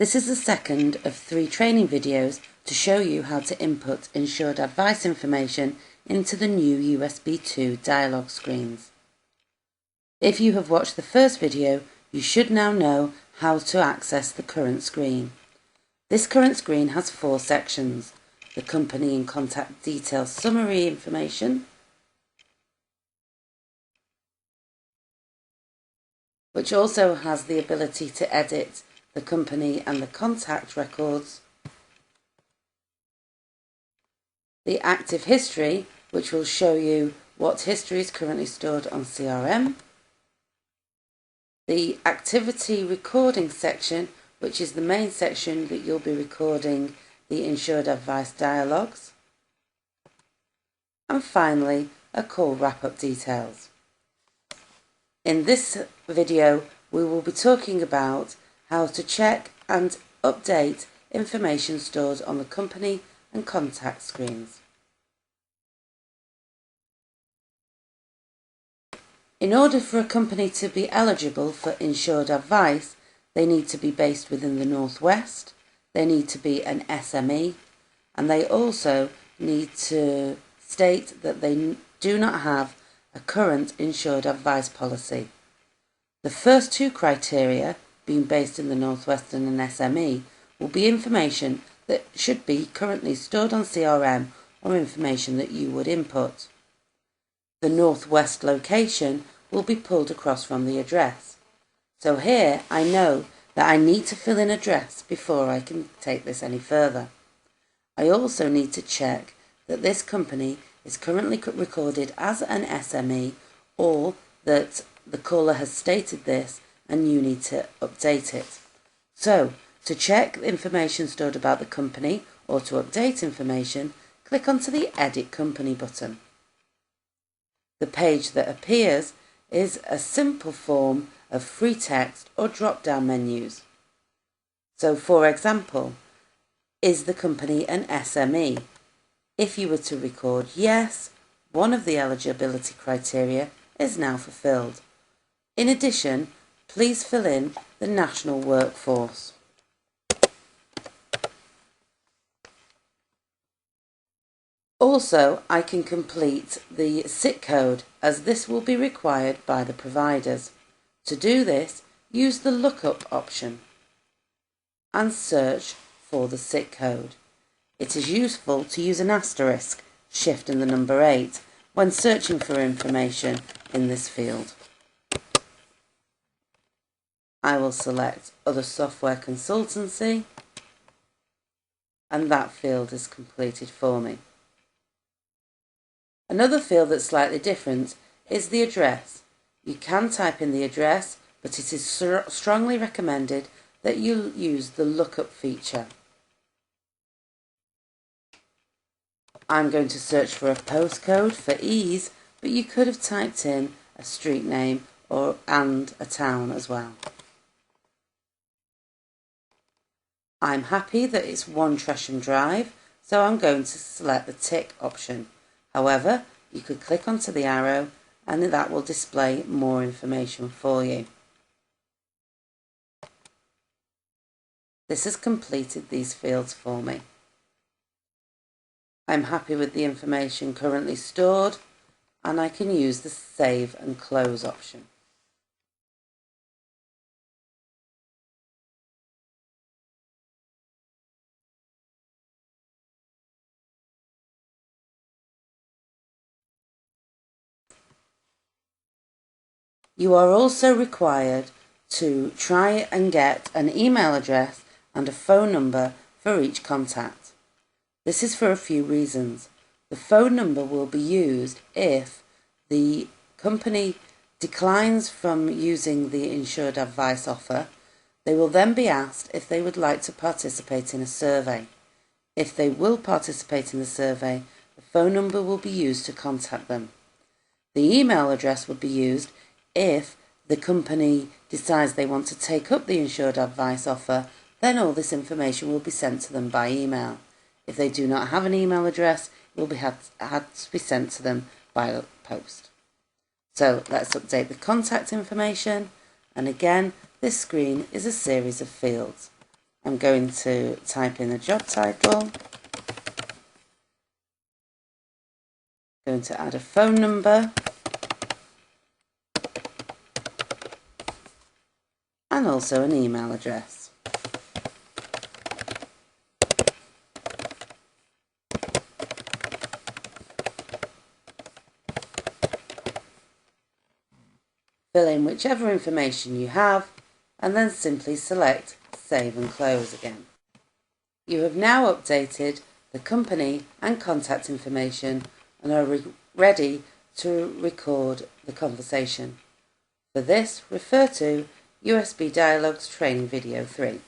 This is the second of 3 training videos to show you how to input insured advice information into the new USB 2 dialog screens. If you have watched the first video, you should now know how to access the current screen. This current screen has 4 sections: the company and contact details summary information, which also has the ability to edit the company and the contact records, the active history, which will show you what history is currently stored on CRM, the activity recording section, which is the main section that you'll be recording the insured advice dialogues, and finally a call wrap-up details. In this video we will be talking about how to check and update information stored on the company and contact screens. In order for a company to be eligible for insured advice, they need to be based within the Northwest, they need to be an SME, and they also need to state that they do not have a current insured advice policy. The first 2 criteria, being based in the Northwest and an SME, will be information that should be currently stored on CRM or information that you would input. The Northwest location will be pulled across from the address. So here I know that I need to fill in address before I can take this any further. I also need to check that this company is currently recorded as an SME, or that the caller has stated this and you need to update it. So, to check information stored about the company or to update information, click onto the Edit Company button. The page that appears is a simple form of free text or drop-down menus. So, for example, is the company an SME? If you were to record yes, one of the eligibility criteria is now fulfilled. In addition, please fill in the national workforce. Also, I can complete the SIC code, as this will be required by the providers. To do this, use the lookup option and search for the SIC code. It is useful to use an asterisk, shift and the number 8, when searching for information in this field. I will select Other Software Consultancy, and that field is completed for me. Another field that's slightly different is the address. You can type in the address, but it is strongly recommended that you use the lookup feature. I'm going to search for a postcode for ease, but you could have typed in a street name and a town as well. I'm happy that it's 1 Tresham Drive, so I'm going to select the tick option. However, you could click onto the arrow and that will display more information for you. This has completed these fields for me. I'm happy with the information currently stored, and I can use the Save and Close option. You are also required to try and get an email address and a phone number for each contact. This is for a few reasons. The phone number will be used if the company declines from using the insured advice offer. They will then be asked if they would like to participate in a survey. If they will participate in the survey, the phone number will be used to contact them. The email address would be used if the company decides they want to take up the insured advice offer. Then all this information will be sent to them by email. If they do not have an email address, it will have to be sent to them by post. So let's update the contact information, and again this screen is a series of fields. I'm going to type in the job title, going to add a phone number, and also an email address. Fill in whichever information you have and then simply select Save and Close again. You have now updated the company and contact information and are ready to record the conversation. For this, refer to USB Dialogues Training Video 3.